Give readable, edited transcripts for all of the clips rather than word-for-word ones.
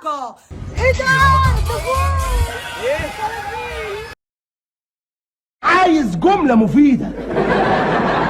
حركة. ايه ده؟ ايه؟ عايز جملة مفيدة،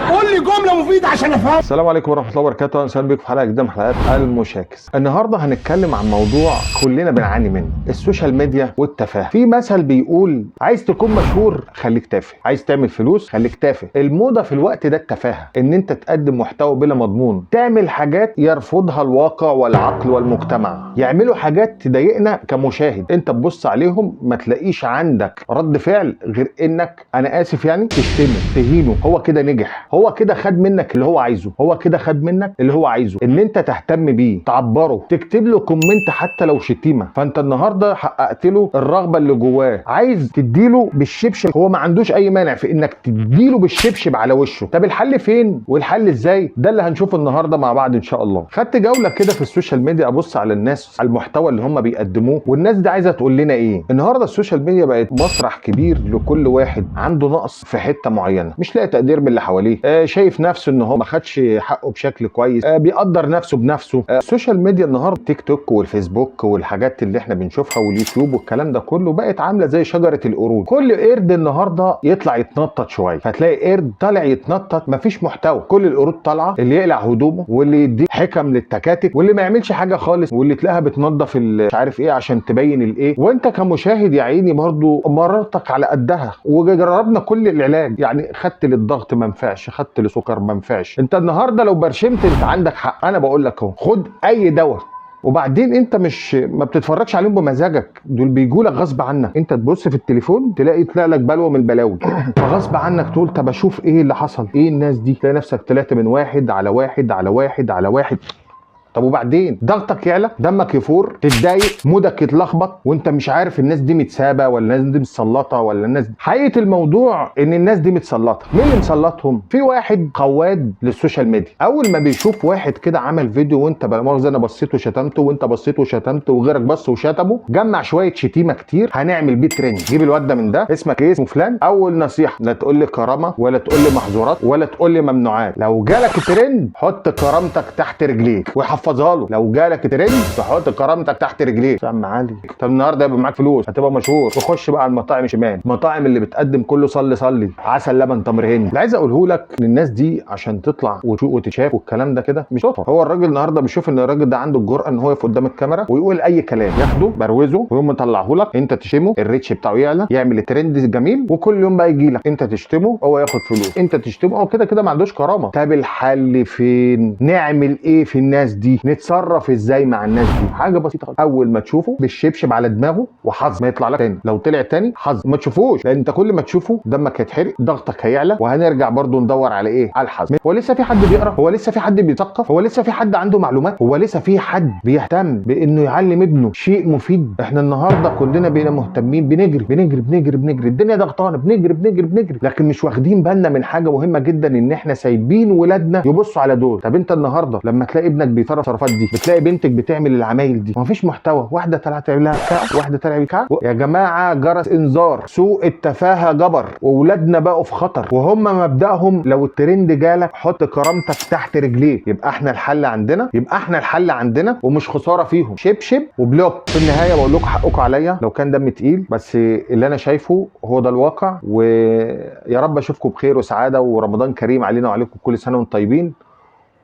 قول لي جملة مفيدة عشان افهم. السلام عليكم ورحمة الله وبركاته، اهلا بيكم في حلقة جديدة من حلقات المشاكس. النهارده هنتكلم عن موضوع كلنا بنعاني منه، السوشيال ميديا والتفاهة. في مثل بيقول عايز تكون مشهور خليك تافه، عايز تعمل فلوس خليك تافه. الموضة في الوقت ده التفاهة، ان انت تقدم محتوى بلا مضمون، تعمل حاجات يرفضها الواقع والعقل والمجتمع، يعملوا حاجات تضايقنا كمشاهد، انت تبص عليهم ما تلاقيش عندك رد فعل غير انك انا اسف يعني تشتمه تهينه. هو كده نجح، هو كده خد منك اللي هو عايزه، هو كده خد منك اللي هو عايزه، ان انت تهتم بيه، تعبره، تكتب له كومنت حتى لو شتيمه. فانت النهارده حققت له الرغبه اللي جواه، عايز تديله بالشبشب، هو ما عندوش اي مانع في انك تديله بالشبشب على وشه. طب الحل فين والحل ازاي؟ ده اللي هنشوفه النهارده مع بعض ان شاء الله. خدت جوله كده في السوشيال ميديا، ابص على الناس، على المحتوى اللي هم بيقدموه، والناس دي عايزه تقول لنا ايه. النهارده السوشيال ميديا بقت مسرح كبير لكل واحد عنده نقص في حته معينه، مش لاقي تقدير من اللي حواليه، شايف نفسه ان هو ما خدش حقه بشكل كويس، بيقدر نفسه بنفسه. السوشيال ميديا النهارده تيك توك والفيسبوك والحاجات اللي احنا بنشوفها واليوتيوب والكلام ده كله بقت عامله زي شجره القرود. كل قرد النهارده يطلع يتنطط شويه، فتلاقي قرد طالع يتنطط، مفيش محتوى. كل القرود طالعه، اللي يقلع هدومه واللي يدي حكم للتكاتك واللي ما يعملش حاجه خالص واللي تلاقيها بتنظف مش عارف ايه عشان تبين الايه. وانت كمشاهد يا عيني برضو مرارتك على قدها، وجربنا كل العلاج، يعني خدت للضغط ما نفعش، خدت لسكر ما نفعش. انت النهارده لو برشمت انت عندك حق، انا بقول لك اهو خد اي دواء، وبعدين انت مش ما بتتفرجش عليهم بمزاجك، دول بيجوا لك غصب عنك. انت تبص في التليفون تلاقي طلع لك بلوه من البلاوي فغصب عنك تقول طب اشوف ايه اللي حصل، ايه الناس دي، تلاقي نفسك طلعت من واحد على واحد على واحد على واحد. طب وبعدين ضغطك يعلى، دمك يفور، تتضايق، مودك يتلخبط، وانت مش عارف الناس دي متسابه ولا الناس دي متسلطه ولا الناس دي. حقيقه الموضوع ان الناس دي متسلطه. مين اللي مسلطهم؟ في واحد قواد للسوشيال ميديا، اول ما بيشوف واحد كده عمل فيديو وانت بلا مؤاخذه انا بصيت وشتمته وانت بصيت وشتمته وغيرك بص وشتمه، جمع شويه شتيمه كتير، هنعمل بيه ترند. جيب الواد ده من ده، اسمك ايه؟ اسمه فلان. اول نصيحه، لا تقول لي كرامه ولا تقول لي محظورات ولا تقول لي ممنوعات. لو جالك ترند حط كرامتك تحت رجليك وحفظها له. لو جالك ترند تحط كرامتك تحت رجليك. سام علي، طب النهارده يبقى معاك فلوس، هتبقى مشهور، وخش بقى على المطاعم شمال، المطاعم اللي بتقدم كله صلي صلي، عسل لبن تمر هندي. اللي عايز اقوله لك ان الناس دي عشان تطلع وتتشاف والكلام ده كده مش صدفه. هو الراجل النهارده بيشوف ان الراجل ده عنده الجرأه ان هو يقف قدام الكاميرا ويقول اي كلام، ياخده بروزه ويقوم مطلعه لك، انت تشتمه، الريتش بتاعه يعلى، يعمل الترند الجميل، وكل يوم بقى يجي لك انت تشتمه هو ياخد فلوس، انت تشتمه هو كده كده ما عندوش كرامه. طب الحل فين؟ نعمل ايه في الناس دي؟ نتصرف ازاي مع الناس دي؟ حاجه بسيطه خالص، اول ما تشوفه بالشبشب على دماغه وحظ ما يطلع لك تاني، لو طلع تاني حظ ما تشوفوش، لان انت كل ما تشوفه دمك هيتحرق، ضغطك هيعلى، وهنرجع برضو ندور على ايه؟ على الحظ. هو لسه في حد بيقرا؟ هو لسه في حد بيثقف؟ هو لسه في حد عنده معلومات؟ هو لسه في حد بيهتم بانه يعلم ابنه شيء مفيد؟ احنا النهارده كلنا بقينا مهتمين، بنجري بنجري بنجري بنجري، الدنيا ضغطانه، بنجري بنجري بنجري، لكن مش واخدين بالنا من حاجه مهمه جدا، ان احنا سايبين ولادنا يبصوا على دول. طب انت النهارده لما تلاقي ابنك بيتصرف التصرفات دي، بتلاقي بنتك بتعمل العمايل دي، مفيش محتوى، واحده طلعت تعمل لها كا، واحده طلعت كا. يا جماعه جرس انذار، سوء التفاهه جبر، واولادنا بقوا في خطر، وهم مبداهم لو الترند جالك حط كرامتك تحت رجليك. يبقى احنا الحل عندنا، يبقى احنا الحل عندنا، ومش خساره فيهم، شبشب وبلوك. في النهايه بقول لكم حقكم عليا لو كان دم تقيل، بس اللي انا شايفه هو ده الواقع. ويا رب اشوفكم بخير وسعاده، ورمضان كريم علينا وعليكم، كل سنه وانتم طيبين،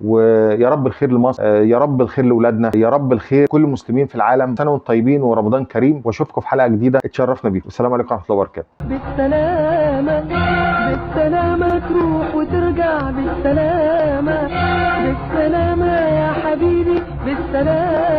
ويا رب الخير لمصر، يا رب الخير لاولادنا، يا رب الخير كل المسلمين في العالم. سنه وانتم طيبين ورمضان كريم، واشوفكم في حلقه جديده اتشرفنا بيكم. السلام عليكم ورحمه الله وبركاته. بالسلامه بالسلامه تروح وترجع بالسلامه بالسلامه يا حبيبي بالسلامه.